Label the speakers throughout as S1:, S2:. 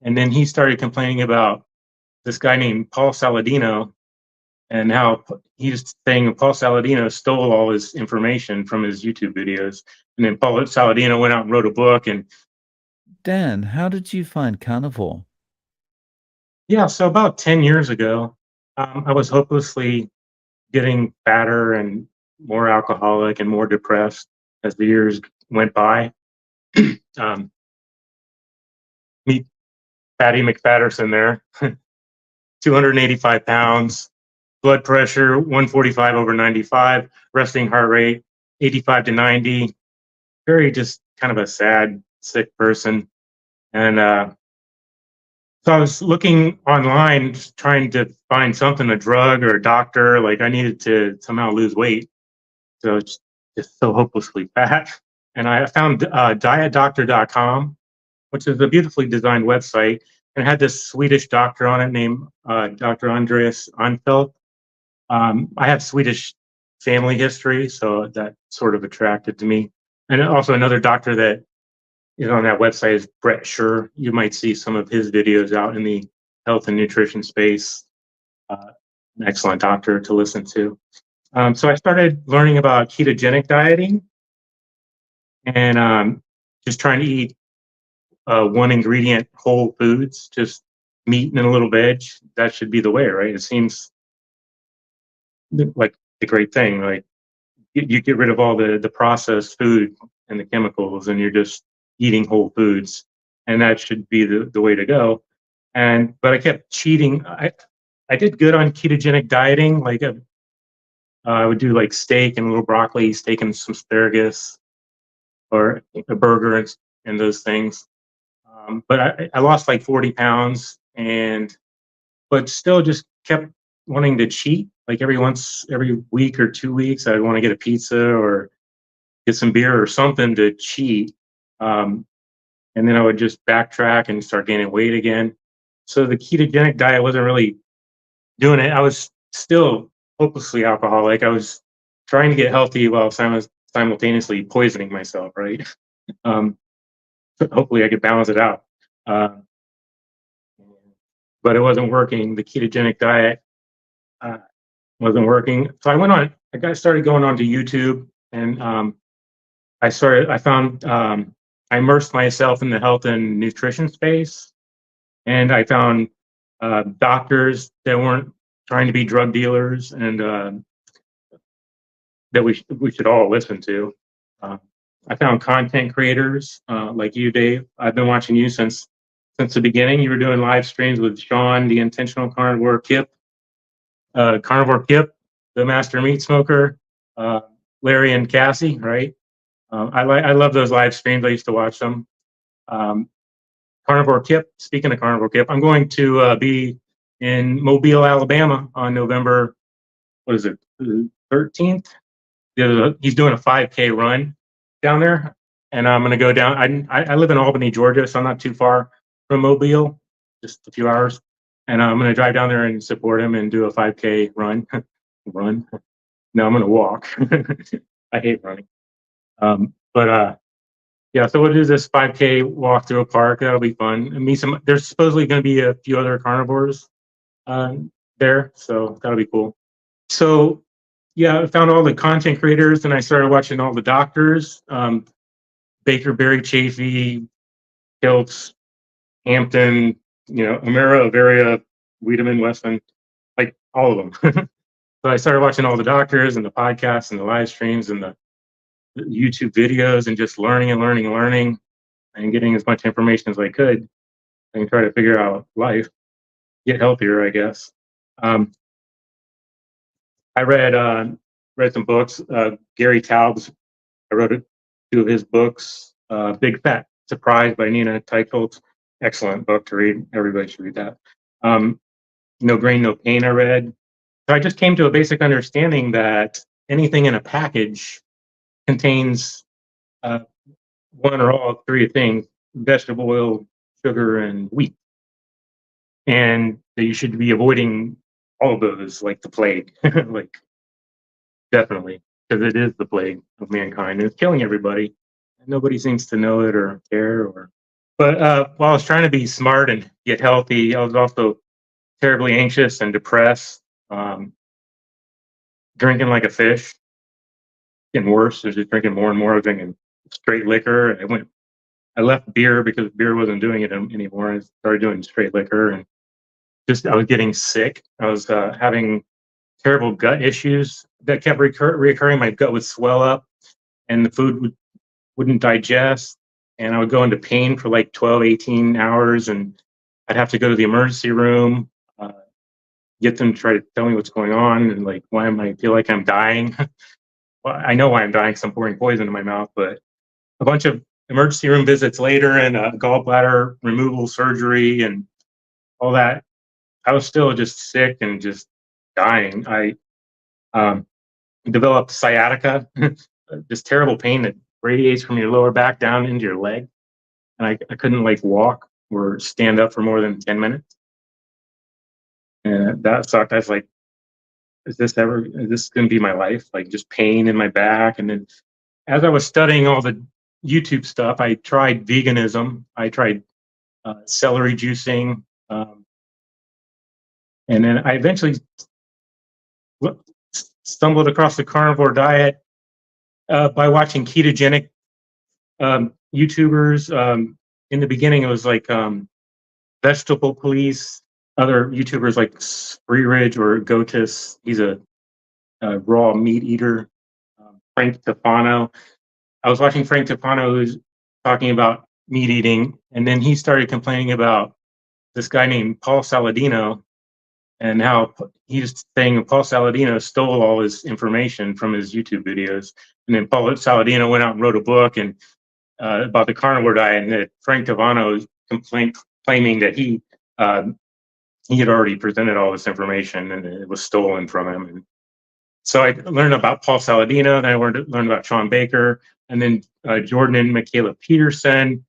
S1: And then he started complaining about this guy named Paul Saladino and how he's saying Paul Saladino stole all his information from his YouTube videos. And then Paul Saladino went out and wrote a book. And
S2: Dan, how did you find Carnivore?
S1: yeah, so about 10 years ago, I was hopelessly getting fatter and more alcoholic and more depressed as the years went by. um, Meet Patty McFatterson there, 285 pounds, blood pressure 145 over 95, resting heart rate 85 to 90. Very just kind of a sad, sick person. And so I was looking online, just trying to find something, a drug or a doctor. Like I needed to somehow lose weight. So it's just so hopelessly fat. And I found dietdoctor.com, which is a beautifully designed website. And it had this Swedish doctor on it named Dr. Andreas Anfelt. I have Swedish family history, so that sort of attracted to me. And also another doctor that is on that website is Brett Schur. You might see some of his videos out in the health and nutrition space. An excellent doctor to listen to. So I started learning about ketogenic dieting and just trying to eat one ingredient whole foods, just meat and a little veg. That should be the way, right? It seems like a great thing. Like you get rid of all the processed food and the chemicals, and you're just eating whole foods, and that should be the way to go. And but I kept cheating. I did good on ketogenic dieting. Like I would do like steak and a little broccoli, steak and some asparagus, or a burger and those things. But I lost like 40 pounds, and but still just kept wanting to cheat. Like every week or 2 weeks, I'd want to get a pizza or get some beer or something to cheat. Um, and then I would just backtrack and start gaining weight again. So the ketogenic diet wasn't really doing it. I was still hopelessly alcoholic. I was trying to get healthy while simultaneously poisoning myself, right? Um, Hopefully I could balance it out. Uh, but it wasn't working. The ketogenic diet uh, wasn't working. So I started going on to YouTube, and I immersed myself in the health and nutrition space, and I found doctors that weren't trying to be drug dealers, and that we should all listen to. Uh, I found content creators like you, Dave. I've been watching you since the beginning. You were doing live streams with Sean, the intentional carnivore, Kip, the master meat smoker, uh, Larry and Cassie, right? I love those live streams. I used to watch them. Um, Carnivore Kip. Speaking of Carnivore Kip, I'm going to be in Mobile, Alabama on November. What is it? 13th. He's doing a 5K run down there, and I'm going to go down. I live in Albany, Georgia, so I'm not too far from Mobile, just a few hours. And I'm going to drive down there and support him and do a 5K run. Run? No, I'm going to walk. I hate running. But yeah, so we'll do this 5K walk through a park. That'll be fun. And meet some. There's supposedly going to be a few other carnivores uh, there, so that'll be cool. So yeah, I found all the content creators, and I started watching all the doctors. Baker, Berry, Chafee, Hiltz, Hampton, Amira, Averia, Wiedemann, Weston, like all of them. So I started watching all the doctors and the podcasts and the live streams and the YouTube videos, and just learning and learning and learning and getting as much information as I could and try to figure out life, get healthier, I guess. Um, I read some books. Gary Taubes, I wrote two of his books. Big Fat Surprise by Nina Teicholz. Excellent book to read. Everybody should read that. No Grain, No Pain, I read. So I just came to a basic understanding that anything in a package contains uh, one or all three things: vegetable oil, sugar, and wheat. And that you should be avoiding all of those like the plague. Like, definitely, because it is the plague of mankind. It's killing everybody. Nobody seems to know it or care, or But while I was trying to be smart and get healthy, I was also terribly anxious and depressed, um, drinking like a fish, getting worse. I was just drinking more and more. I was drinking straight liquor. I left beer because beer wasn't doing it anymore. I started doing straight liquor, and just I was getting sick. I was having terrible gut issues that kept reoccurring. My gut would swell up, and the food wouldn't digest, and I would go into pain for like 12, 18 hours, and I'd have to go to the emergency room, uh, get them to try to tell me what's going on, and like why am I feel like I'm dying. Well, I know why I'm dying because I'm pouring poison in my mouth, but a bunch of emergency room visits later and gallbladder removal surgery and all that, I was still just sick and just dying. I um, developed sciatica, this terrible pain that radiates from your lower back down into your leg. And I couldn't like walk or stand up for more than 10 minutes. And that sucked. I was like, is this going to be my life? Like just pain in my back. And then as I was studying all the YouTube stuff, I tried veganism. I tried celery juicing. And then I eventually stumbled across the carnivore diet by watching ketogenic YouTubers. In the beginning, it was like Vegetable Police, other YouTubers like Free Ridge or Gotis. He's a raw meat eater. Frank Tefano. I was watching Frank Tefano, who's talking about meat eating, and then he started complaining about this guy named Paul Saladino and how he's saying Paul Saladino stole all his information from his YouTube videos. And then Paul Saladino went out and wrote a book and about the carnivore diet, and that Frank Tavano claiming that he had already presented all this information and it was stolen from him. And so I learned about Paul Saladino, and I learned about Sean Baker, and then Jordan and Michaela Peterson,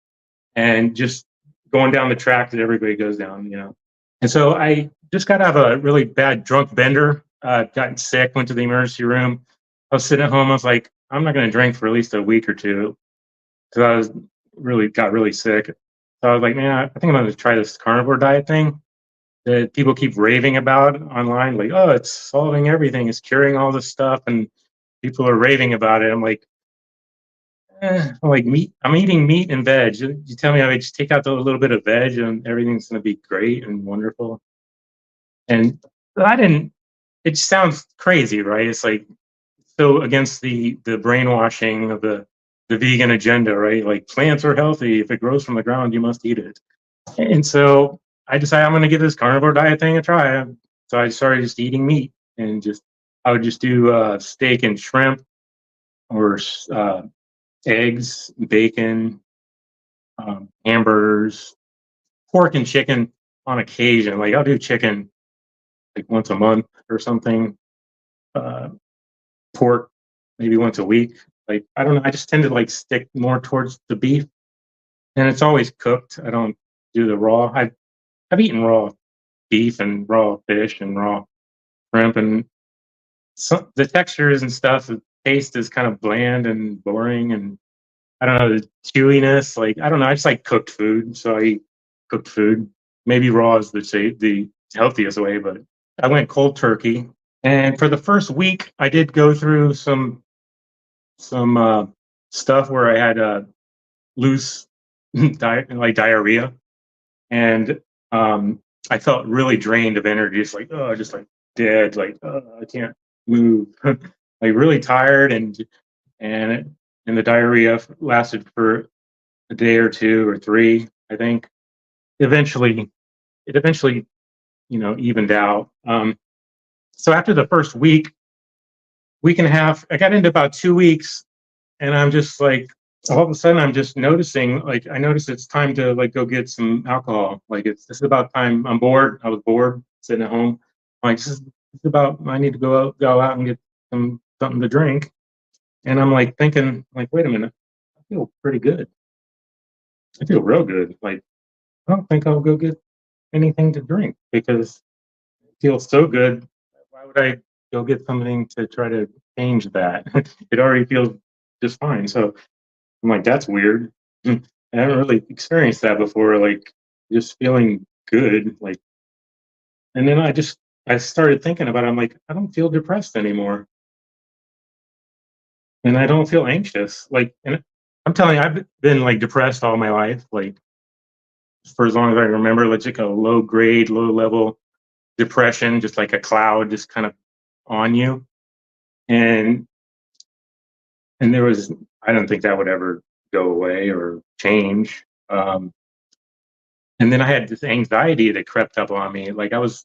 S1: and just going down the track that everybody goes down, you know. And so I just got out of a really bad drunk bender, gotten sick, went to the emergency room. I was sitting at home. I was like, I'm not going to drink for at least a week or two because got really sick. So I was like, man, I think I'm going to try this carnivore diet thing that people keep raving about online. Like, oh, it's solving everything. It's curing all this stuff. And people are raving about it. I'm like, I'm like meat. I'm eating meat and veg. You tell me I just take out a little bit of veg and everything's going to be great and wonderful. And I didn't. It sounds crazy, right? It's like so against the brainwashing of the vegan agenda, right? Like plants are healthy. If it grows from the ground, you must eat it. And so I decided I'm going to give this carnivore diet thing a try. So I started just eating meat and I would just do steak and shrimp or eggs, bacon, hamburgers, pork and chicken on occasion. Like I'll do chicken like once a month or something. Uh, Pork maybe once a week. Like I don't know. I just tend to like stick more towards the beef, and it's always cooked. I don't do the raw. I've eaten raw beef and raw fish and raw shrimp, and the textures and stuff. The taste is kind of bland and boring, and I don't know the chewiness. Like I don't know. I just like cooked food, so I eat cooked food. Maybe raw is the healthiest way, but I went cold turkey. And for the first week, I did go through some stuff where I had loose like diarrhea, and I felt really drained of energy. It's like just like dead, like I can't move, like really tired, and the diarrhea lasted for a day or two or three, I think. Eventually, it eventually evened out. So after the first week and a half, I got into about 2 weeks, and I'm just like all of a sudden I'm just noticing, like I noticed it's time to like go get some alcohol. Like this is about time. I'm bored. I was bored sitting at home. Like this is about I need to go out and get something to drink. And I'm like thinking like, wait a minute, I feel pretty good. I feel real good. Like I don't think I'll go get anything to drink because it feels so good. Why would I go get something to try to change that? It already feels just fine. So I'm like, that's weird. I haven't really experienced that before, like just feeling good. Like, and then I started thinking about it. I'm like, I don't feel depressed anymore, and I don't feel anxious. Like, and I'm telling you, I've been like depressed all my life, like for as long as I remember, like a low grade, low level depression, just like a cloud, just kind of on you. And there was, I don't think that would ever go away or change. And then I had this anxiety that crept up on me. Like I was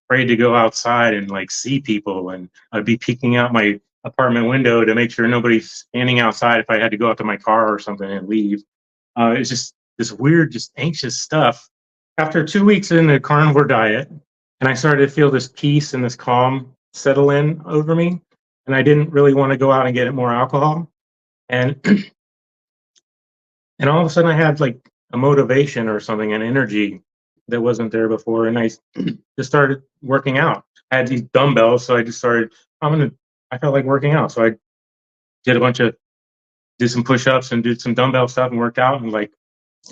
S1: afraid to go outside and like see people, and I'd be peeking out my apartment window to make sure nobody's standing outside if I had to go out to my car or something and leave. It's just this weird, just anxious stuff. After 2 weeks in the carnivore diet, and I started to feel this peace and this calm settle in over me, and I didn't really want to go out and get more alcohol. And and all of a sudden, I had like a motivation or something, an energy that wasn't there before, and I just started working out. I had these dumbbells, so I just started. I'm gonna. I felt like working out, so I did a bunch of did some push-ups and did some dumbbell stuff and worked out and like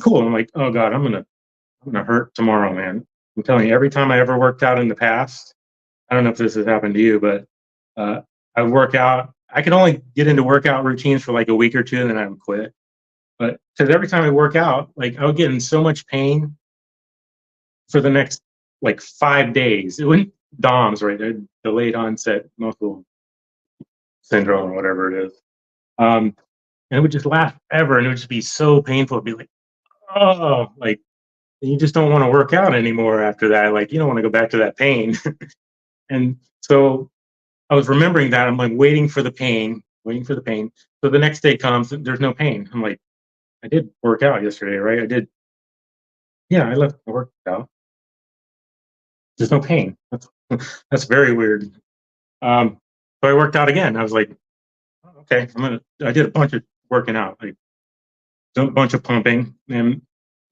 S1: cool. I'm like, oh god, I'm gonna hurt tomorrow, man. I'm telling you, every time I ever worked out in the past, I don't know if this has happened to you, but uh, I work out. I could only get into workout routines for like a week or two, and then I would quit. But because every time I work out, like I would get in so much pain for the next like 5 days. It wouldn't DOMS, right? Delayed onset muscle syndrome or whatever it is. And it would just last ever, and it would just be so painful. It'd be like, oh, like you just don't want to work out anymore after that. Like you don't want to go back to that pain. And so I was remembering that. I'm like waiting for the pain, waiting for the pain. So the next day comes, and there's no pain. I'm like, I did work out yesterday, right? I did. Yeah, I worked out. There's no pain. That's very weird. Um, so I worked out again. I was like, oh, okay, I did a bunch of working out, like a bunch of pumping, and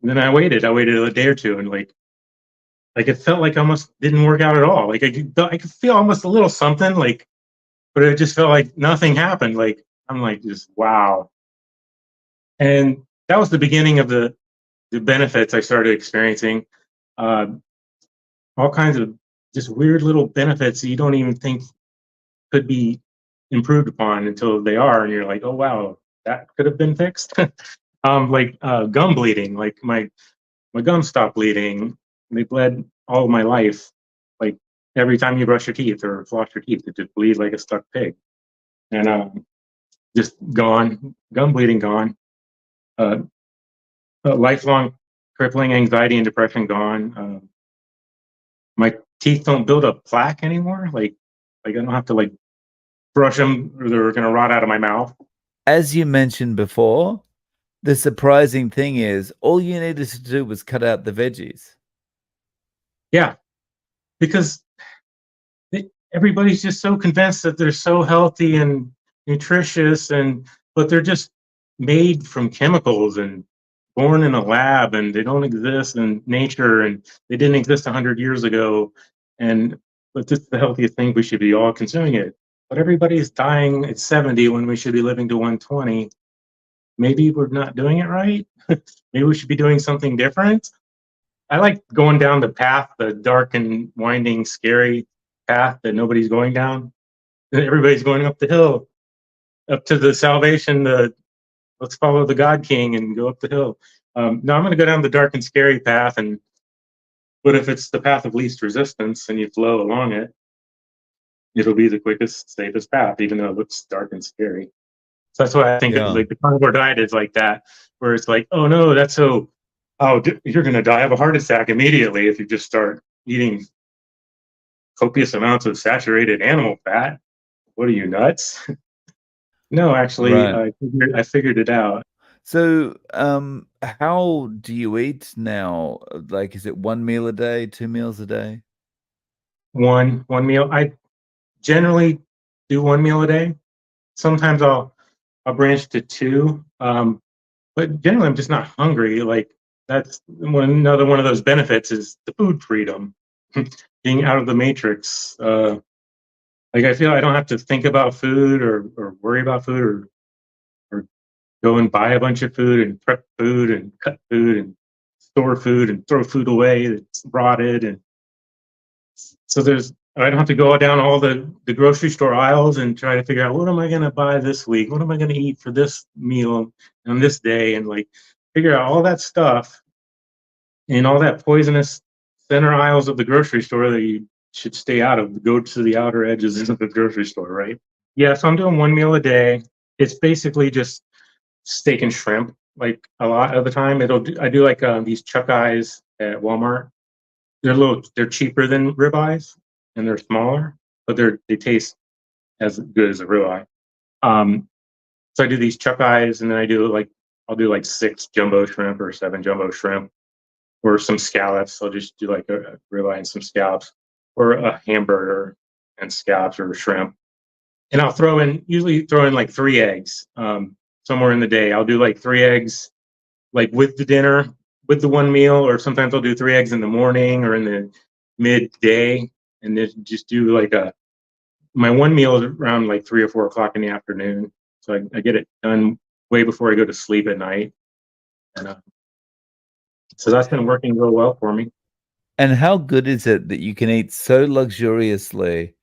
S1: then I waited. I waited a day or two, and like it felt like I almost didn't work out at all. Like I could feel almost a little something, like, but it just felt like nothing happened. Like I'm like, just wow. And that was the beginning of the benefits I started experiencing. Uh, all kinds of just weird little benefits that you don't even think could be improved upon until they are, and you're like, oh wow, that could have been fixed. Like gum bleeding, like my gums stopped bleeding. They bled all of my life. Like every time you brush your teeth or floss your teeth, it just bleed like a stuck pig. And just gone, gum bleeding gone. Uh, lifelong crippling anxiety and depression gone. My teeth don't build up plaque anymore. Like I don't have to like brush them or they're gonna rot out of my mouth.
S2: As you mentioned before, the surprising thing is all you needed to do was cut out the veggies.
S1: Yeah, because everybody's just so convinced that they're so healthy and nutritious, and but they're just made from chemicals and born in a lab, and they don't exist in nature, and they didn't exist 100 years ago. And but this is the healthiest thing, we should be all consuming it. But everybody's dying at 70 when we should be living to 120. Maybe we're not doing it right. Maybe we should be doing something different. I like going down the path, the dark and winding, scary path that nobody's going down. Everybody's going up the hill, up to the salvation. Let's follow the God King and go up the hill. No, I'm going to go down the dark and scary path. And but if it's the path of least resistance and you flow along it, it'll be the quickest, safest path, even though it looks dark and scary. So that's why I think
S2: Yeah.
S1: like the carnivore diet is like that, where it's like, oh no, that's so. Oh, you're going to die of a heart attack immediately if you just start eating copious amounts of saturated animal fat. What are you, nuts? No, actually,
S2: Right.
S1: I figured it out.
S2: So, how do you eat now? Like, is it 1 meal a day, 2 meals a day?
S1: One meal. I generally do one meal a day. Sometimes I'll branch to two, but generally I'm just not hungry. Like that's another one of those benefits is the food freedom, being out of the matrix. Like I feel I don't have to think about food or worry about food or go and buy a bunch of food and prep food and cut food and store food and throw food away that's rotted. And so I don't have to go down all the grocery store aisles and try to figure out what am I going to buy this week? What am I going to eat for this meal on this day? And like figure out all that stuff and all that poisonous center aisles of the grocery store that you should stay out of. Go to the outer edges of the grocery store, right? Yeah, so I'm doing one meal a day. It's basically just steak and shrimp. Like a lot of the time, I do like these chuck eyes at Walmart. They're cheaper than ribeyes and they're smaller, but they taste as good as a ribeye. Um, so I do these chuck eyes, and then I'll do like 6 jumbo shrimp or 7 jumbo shrimp, or some scallops. I'll just do like a ribeye and some scallops, or a hamburger and scallops or shrimp. And I'll usually throw in like 3 eggs somewhere in the day. I'll do like 3 eggs, like with the dinner, with the one meal, or sometimes I'll do 3 eggs in the morning or in the midday, and then just do like my one meal is around like 3 or 4 o'clock in the afternoon. So I get it done way before I go to sleep at night. And so that's been working real well for me.
S2: And how good is it that you can eat so luxuriously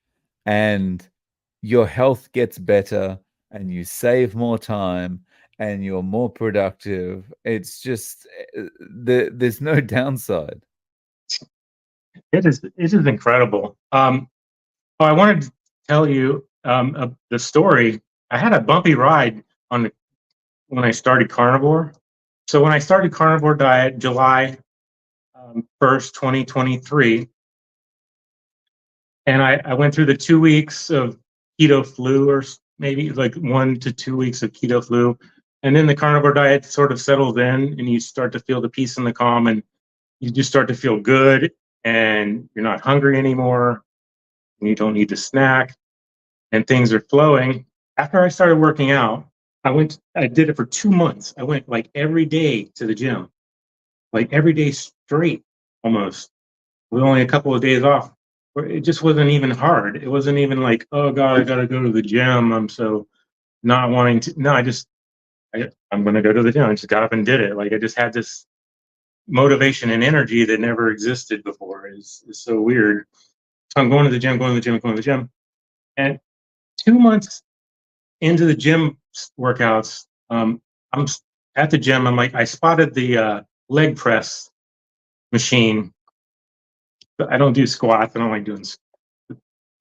S2: and your health gets better and you save more time and you're more productive? It's just there's no downside.
S1: It is incredible. Oh, I wanted to tell you the story. I had a bumpy ride when I started carnivore. So when I started carnivore diet, July 1st, 2023, and I went through the 2 weeks of keto flu, or maybe like 1 to 2 weeks of keto flu. And then the carnivore diet sort of settles in and you start to feel the peace and the calm, and you just start to feel good, and you're not hungry anymore, and you don't need to snack, and things are flowing. After I started working out, I did it for 2 months. I went like every day to the gym, like every day straight almost, with only a couple of days off. Where it just wasn't even hard. It wasn't even like, oh God, I got to go to the gym. I'm so not wanting to. No, I'm going to go to the gym. I just got up and did it. Like I just had this motivation and energy that never existed before. Is so weird. So I'm going to the gym, going to the gym, going to the gym. And 2 months into the gym workouts, I'm at the gym. I'm like, I spotted the leg press machine. But I don't do squats. I don't like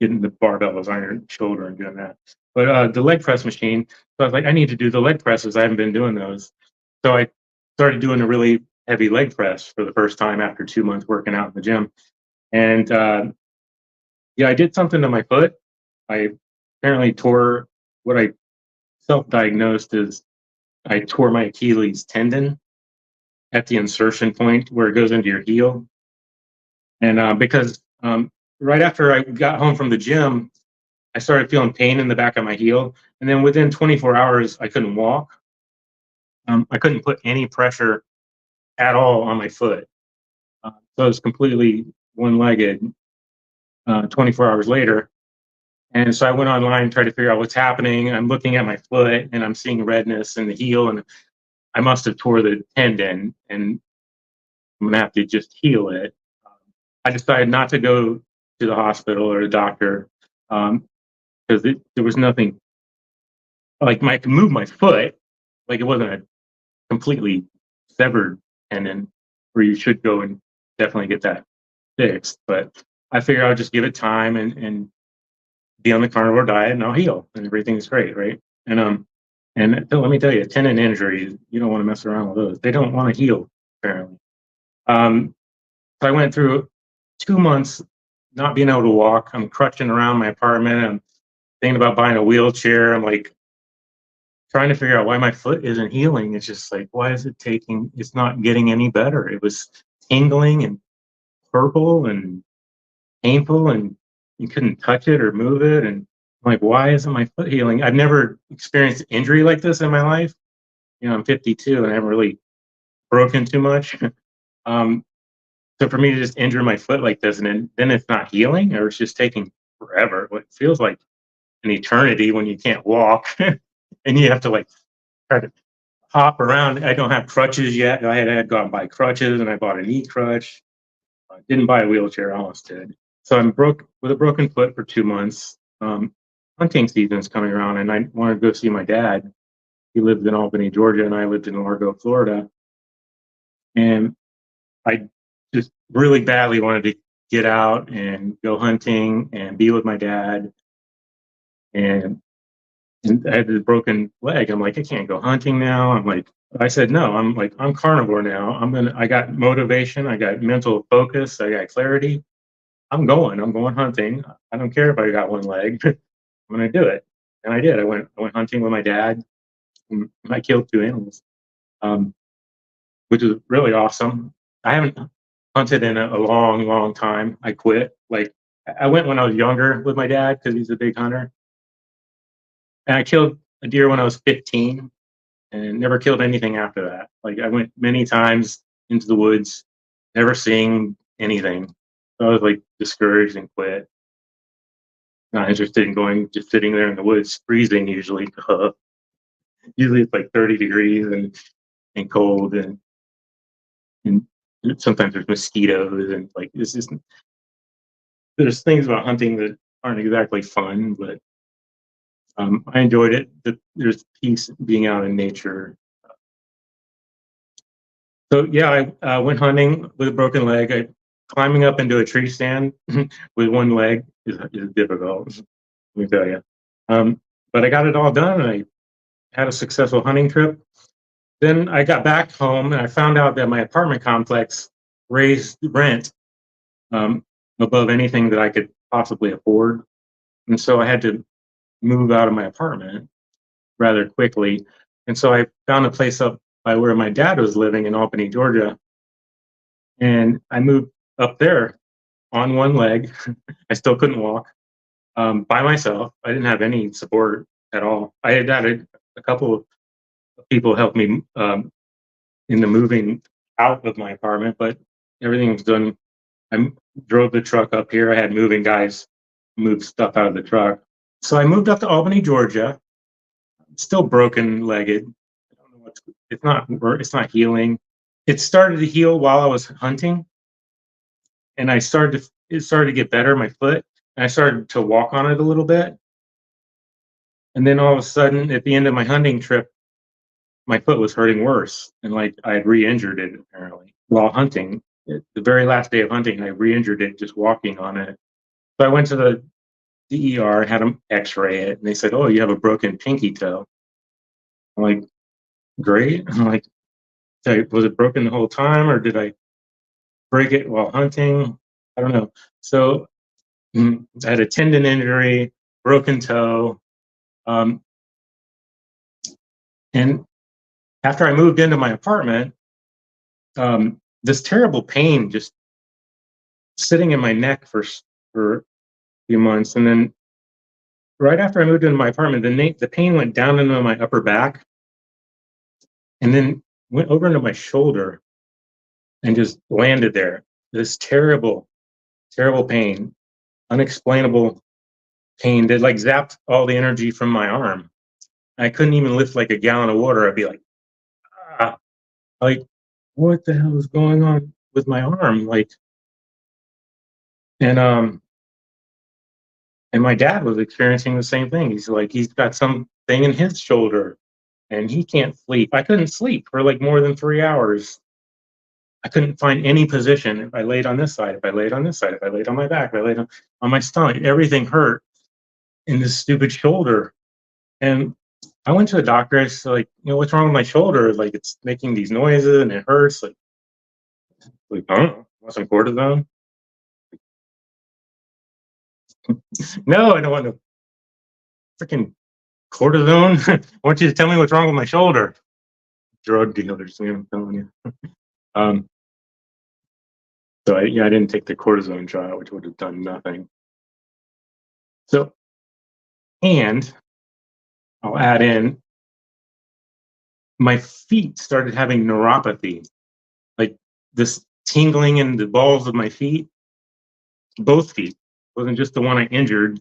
S1: getting the barbells on your shoulder and doing that. But the leg press machine. So I was like, I need to do the leg presses. I haven't been doing those. So I started doing a really heavy leg press for the first time after 2 months working out in the gym. And yeah, I did something to my foot. I apparently tore what I self-diagnosed as I tore my Achilles tendon at the insertion point where it goes into your heel. And because right after I got home from the gym, I started feeling pain in the back of my heel. And then within 24 hours, I couldn't walk. I couldn't put any pressure at all on my foot. So I was completely one legged 24 hours later. And so I went online, tried to figure out what's happening. I'm looking at my foot and I'm seeing redness in the heel, and I must have tore the tendon, and I'm gonna have to just heal it. I decided not to go to the hospital or the doctor because there was nothing like I could move my foot, like it wasn't a completely severed tendon where you should go and definitely get that fixed. But I figured I would just give it time and be on the carnivore diet and I'll heal and everything's great, right? And let me tell you, tendon injuries, you don't want to mess around with those. They don't want to heal, apparently. Um, so I went through 2 months not being able to walk. I'm crutching around my apartment. I'm thinking about buying a wheelchair. I'm like trying to figure out why my foot isn't healing. It's just like, why is it taking, it's not getting any better. It was tingling and purple and painful, and you couldn't touch it or move it. And I'm like, why isn't my foot healing? I've never experienced injury like this in my life. You know, I'm 52 and I haven't really broken too much. um, so for me to just injure my foot like this, and then it's not healing, or it's just taking forever. It feels like an eternity when you can't walk and you have to like try to hop around. I don't have crutches yet. I had gone buy crutches, and I bought a knee crutch. I didn't buy a wheelchair. I almost did. So I'm broke with a broken foot for 2 months. Hunting season's coming around, and I wanted to go see my dad. He lived in Albany, Georgia, and I lived in Largo, Florida. And I just really badly wanted to get out and go hunting and be with my dad. And I had this broken leg. I'm like, I can't go hunting now. I said, no, I'm carnivore now. I got motivation. I got mental focus. I got clarity. I'm going hunting. I don't care if I got one leg. I'm going to do it. And I did. I went hunting with my dad. And I killed 2 animals, which is really awesome. I haven't hunted in a long, long time. I quit. Like, I went when I was younger with my dad because he's a big hunter. And I killed a deer when I was 15 and never killed anything after that. Like, I went many times into the woods, never seeing anything. So I was like discouraged and quit. Not interested in going, just sitting there in the woods, freezing usually. Usually it's like 30 degrees and cold, and sometimes there's mosquitoes, and like this is there's things about hunting that aren't exactly fun, but I enjoyed it. There's peace being out in nature. So yeah, I went hunting with a broken leg. Climbing up into a tree stand with one leg is difficult, let me tell you. But I got it all done, and I had a successful hunting trip. Then I got back home, and I found out that my apartment complex raised rent um, above anything that I could possibly afford. And so I had to move out of my apartment rather quickly. And so I found a place up by where my dad was living in Albany, Georgia. And I moved up there on one leg. I still couldn't walk, by myself. I didn't have any support at all. I had a couple of people help me in the moving out of my apartment, but everything was done. I drove the truck up here. I had moving guys move stuff out of the truck. So I moved up to Albany, Georgia, still broken legged. I don't know what's, it's not healing. It started to heal while I was hunting, and it started to get better, my foot, and I started to walk on it a little bit. And then all of a sudden, at the end of my hunting trip, my foot was hurting worse, and like I had re-injured it apparently while hunting. The very last day of hunting, I re-injured it just walking on it. So I went to the DER, had them X-ray it, and they said, "Oh, you have a broken pinky toe." I'm like, "Great." I'm like, "Was it broken the whole time, or did I break it while hunting?" I don't know. So I had a tendon injury, broken toe, um, and after I moved into my apartment, this terrible pain just sitting in my neck for a few months, and then right after I moved into my apartment, the pain went down into my upper back, and then went over into my shoulder and just landed there. This terrible, terrible pain, unexplainable pain that like zapped all the energy from my arm. I couldn't even lift like a gallon of water. I'd be like, ah, like, what the hell is going on with my arm? Like, and and my dad was experiencing the same thing. He's like, he's got something in his shoulder, and he can't sleep. I couldn't sleep for like more than 3 hours. I couldn't find any position. If I laid on this side, if I laid on this side, if I laid on my back, if I laid on my stomach, everything hurt in this stupid shoulder. And I went to the doctor. I was like, what's wrong with my shoulder? Like, it's making these noises and it hurts. Like I don't know, want some cortisone? No, I don't want no freaking cortisone. I want you to tell me what's wrong with my shoulder. Drug dealers, I'm telling you. Um, so I didn't take the cortisone shot, which would have done nothing. So, and I'll add in, my feet started having neuropathy, like this tingling in the balls of my feet, both feet. It wasn't just the one I injured.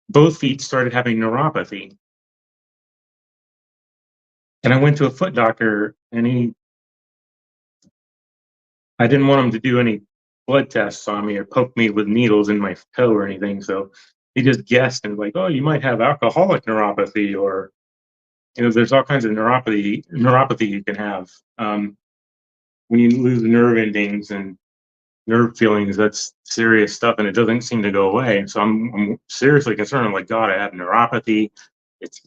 S1: Both feet started having neuropathy. And I went to a foot doctor, and I didn't want him to do any blood tests on me or poke me with needles in my toe or anything. So he just guessed and like, oh, you might have alcoholic neuropathy, or there's all kinds of neuropathy you can have when you lose nerve endings and nerve feelings. That's serious stuff, and it doesn't seem to go away. So I'm seriously concerned. I'm like, God, I have neuropathy. It's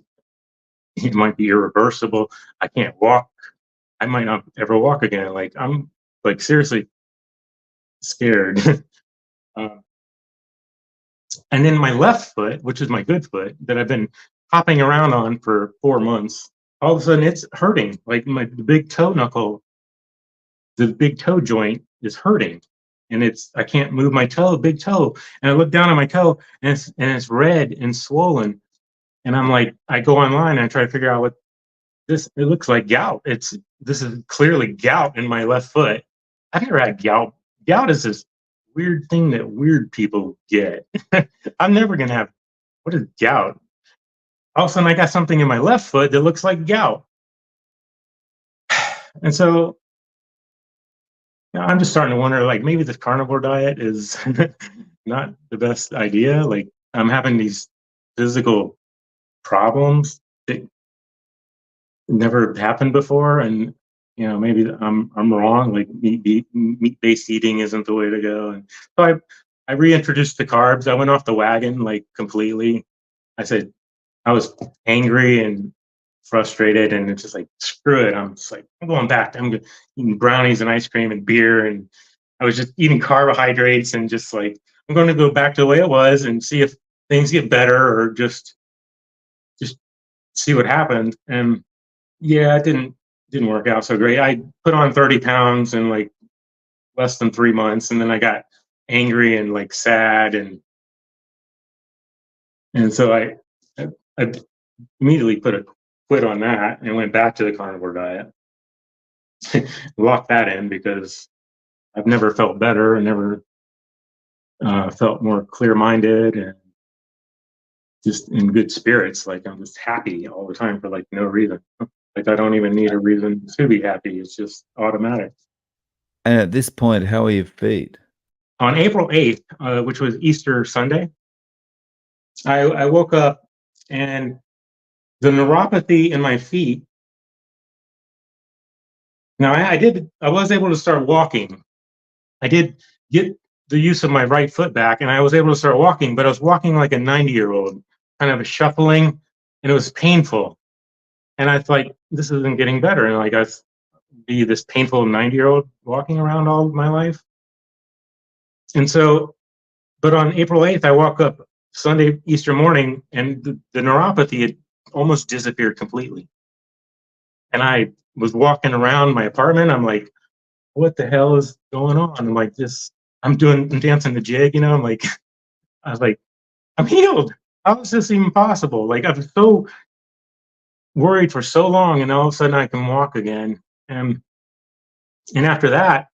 S1: it might be irreversible. I can't walk. I might not ever walk again. Like I'm like seriously scared. uh, and then my left foot, which is my good foot, that I've been hopping around on for 4 months, all of a sudden it's hurting. Like the big toe knuckle, the big toe joint is hurting, and I can't move my toe, big toe. And I look down at my toe, and it's red and swollen. And I'm like, I go online and I try to figure out what this. It looks like gout. This is clearly gout in my left foot. I've never had gout. Gout is this weird thing that weird people get. I'm never gonna have. What is gout? All of a sudden, I got something in my left foot that looks like gout. And so I'm just starting to wonder, like maybe this carnivore diet is not the best idea. Like I'm having these physical problems that never happened before, and maybe I'm wrong. Like meat based eating isn't the way to go. And so I reintroduced the carbs. I went off the wagon like completely. I said I was angry and frustrated, and it's just like screw it. I'm just like I'm going back. I'm eating brownies and ice cream and beer, and I was just eating carbohydrates and just like I'm going to go back to the way it was and see if things get better, or just see what happened. And yeah, it didn't work out so great. I put on 30 pounds in like less than 3 months, and then I got angry and like sad, and so I immediately put a quit on that and went back to the carnivore diet. Locked that in because I've never felt better and never felt more clear minded and just in good spirits. Like I'm just happy all the time for like no reason. Like I don't even need a reason to be happy. It's just automatic.
S2: And at this point, how are your feet?
S1: On April 8th, which was Easter Sunday, I woke up and the neuropathy in my feet. Now I was able to start walking. I did get the use of my right foot back, and I was able to start walking, but I was walking like a 90-year-old, kind of shuffling, and it was painful. And I was like, this isn't getting better. And like I'd be this painful 90-year-old walking around all my life. And so, but on April 8th, I woke up Sunday, Easter morning, and the neuropathy had almost disappeared completely. And I was walking around my apartment. I'm like, what the hell is going on? I'm like, I'm dancing the jig, I'm like, I was like, I'm healed. How is this even possible? Like, I was so worried for so long, and all of a sudden I can walk again. And after that,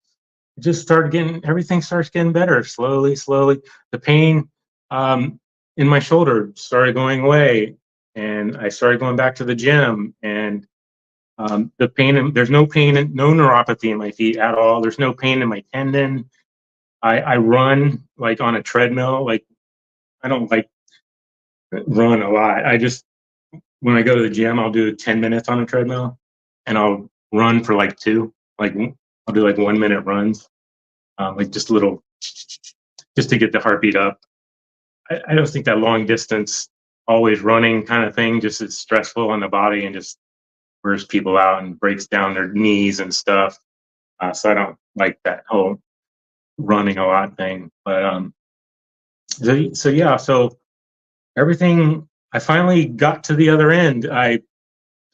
S1: it just everything starts getting better slowly, slowly. The pain in my shoulder started going away, and I started going back to the gym. And the pain, there's no pain, no neuropathy in my feet at all. There's no pain in my tendon. I run like on a treadmill. Like I don't like run a lot. When I go to the gym, I'll do 10 minutes on a treadmill, and I'll run for like two. Like I'll do like 1 minute runs, like just little, just to get the heartbeat up. I don't think that long distance, always running kind of thing, just is stressful on the body and just wears people out and breaks down their knees and stuff. So I don't like that whole running a lot thing. But so yeah, so everything. I finally got to the other end. I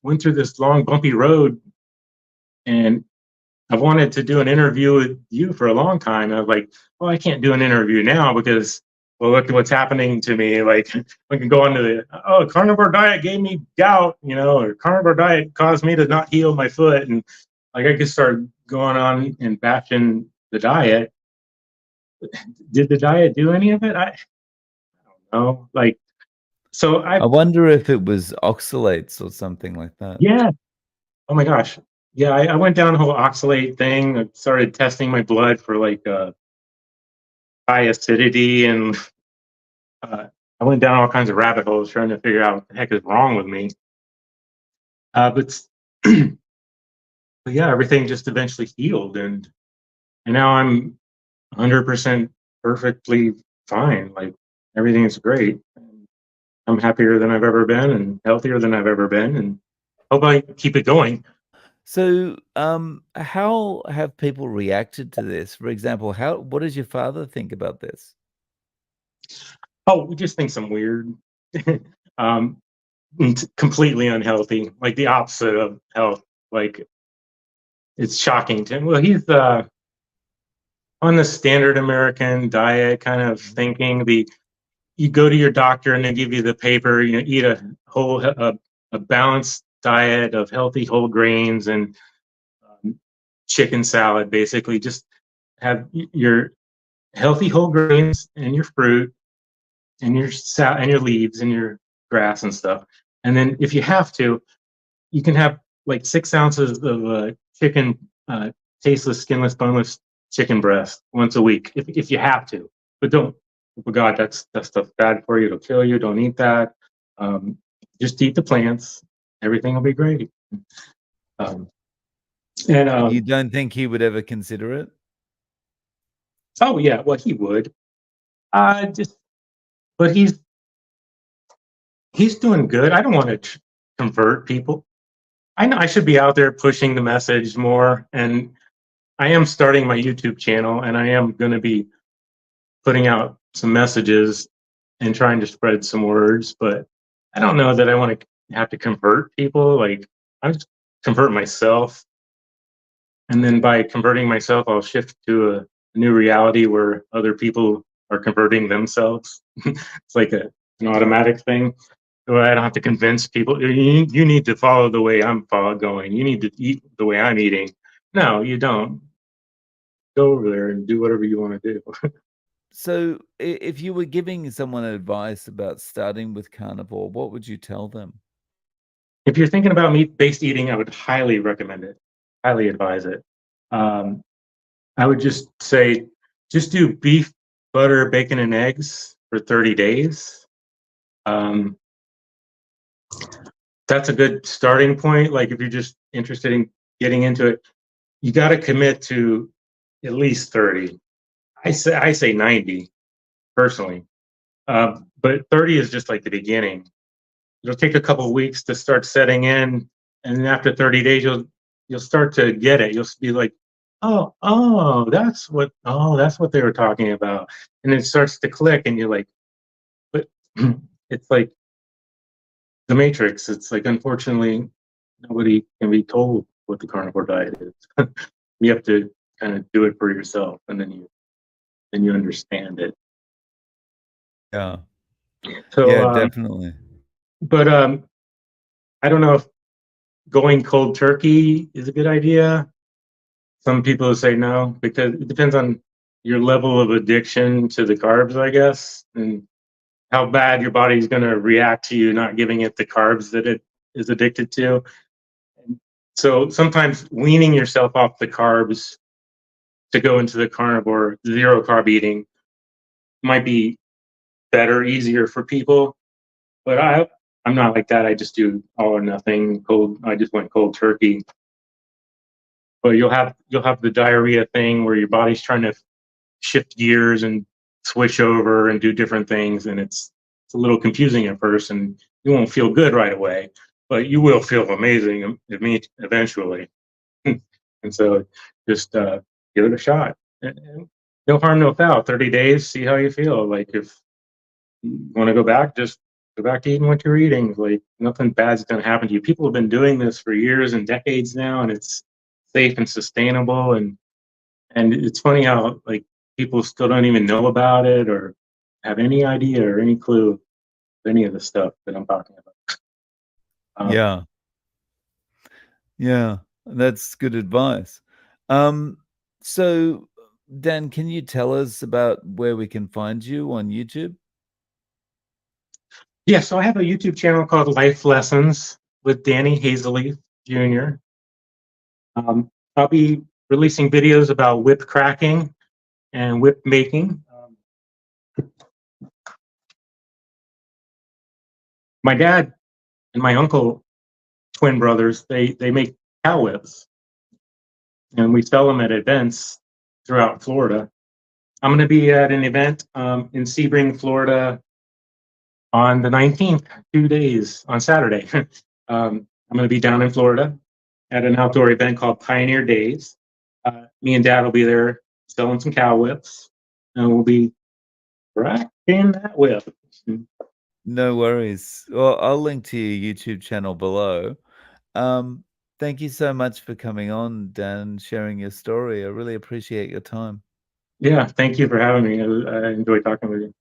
S1: went through this long bumpy road, and I've wanted to do an interview with you for a long time. I was like, well, I can't do an interview now because, well, look at what's happening to me. Like, we can go on to carnivore diet gave me gout, or carnivore diet caused me to not heal my foot. And like, I could start going on and bashing the diet. Did the diet do any of it? I don't know. Like, so
S2: I wonder if it was oxalates or something like that.
S1: yeah, Oh my gosh. Yeah, I went down the whole oxalate thing. I started testing my blood for like high acidity, and I went down all kinds of rabbit holes trying to figure out what the heck is wrong with me. But but yeah, everything just eventually healed, and now I'm 100% perfectly fine. Like everything is great. I'm happier than I've ever been and healthier than I've ever been, and hope I keep it going.
S2: So, how have people reacted to this? For example, what does your father think about this?
S1: Oh, we just think I'm weird. um, Completely unhealthy, like the opposite of health. Like it's shocking to him. Well, he's on the standard American diet kind of thinking. The You go to your doctor and they give you the paper. You know, eat a balanced diet of healthy whole grains and chicken salad. Basically, just have your healthy whole grains and your fruit and and your leaves and your grass and stuff. And then if you have to, you can have like 6 ounces of chicken, tasteless, skinless, boneless chicken breast once a week if you have to. But don't, oh God, that stuff's bad for you. It'll kill you. Don't eat that. Um, just eat the plants. Everything will be great. Um, and
S2: You don't think he would ever consider it?
S1: Oh yeah, well he would. Just but he's doing good. I don't want to convert people. I know I should be out there pushing the message more, and I am starting my YouTube channel, and I am going to be putting out some messages and trying to spread some words. But I don't know that I want to have to convert people. Like I just convert myself, and then by converting myself, I'll shift to a new reality where other people are converting themselves. It's like an automatic thing. So I don't have to convince people. You need to follow the way I'm going. You need to eat the way I'm eating. No, you don't. Go over there and do whatever you want to do.
S2: So, if you were giving someone advice about starting with carnivore, what would you tell them?
S1: If you're thinking about meat-based eating, I would highly recommend it. Highly advise it. Um, I would just say, just do beef, butter, bacon, and eggs for 30 days. Um, that's a good starting point. Like if you're just interested in getting into it, you got to commit to at least 30. I say 90 personally, but 30 is just like the beginning. It'll take a couple of weeks to start setting in, and then after 30 days, you'll start to get it. You'll be like, that's what they were talking about, and it starts to click, and you're like, but it's like the Matrix. It's like unfortunately nobody can be told what the carnivore diet is. You have to kind of do it for yourself, and then you understand it.
S2: Yeah.
S1: So,
S2: Yeah, definitely.
S1: but I don't know if going cold turkey is a good idea. Some people say no because it depends on your level of addiction to the carbs, I guess, and how bad your body's going to react to you not giving it the carbs that it is addicted to. And so sometimes weaning yourself off the carbs to go into the carnivore, zero carb eating might be better, easier for people. But I'm not like that. I just do all or nothing cold. I just went cold turkey. But you'll have the diarrhea thing where your body's trying to shift gears and switch over and do different things, and it's a little confusing at first, and you won't feel good right away, but you will feel amazing eventually. And so just give it a shot. And no harm, no foul. 30 days, see how you feel. Like if you want to go back, just go back to eating what you're eating. Like nothing bad's going to happen to you. People have been doing this for years and decades now, and it's safe and sustainable. And it's funny how like people still don't even know about it or have any idea or any clue of any of the stuff that I'm talking about. Um,
S2: Yeah. Yeah. That's good advice. Um, so Dan, can you tell us about where we can find you on YouTube?
S1: yeah, so I have a YouTube channel called Life Lessons with Danny Hazley Jr. I'll be releasing videos about whip cracking and whip making. My dad and my uncle, twin brothers, they make cow whips, and we sell them at events throughout Florida. I'm going to be at an event in Sebring, Florida, on the 19th, 2 days on Saturday. I'm going to be down in Florida at an outdoor event called Pioneer Days. Me and Dad will be there selling some cow whips, and we'll be cracking that whip.
S2: No worries. Well, I'll link to your YouTube channel below. Um, Thank you so much for coming on, Dan, and sharing your story. I really appreciate your time.
S1: Yeah, thank you for having me. I enjoyed talking with you.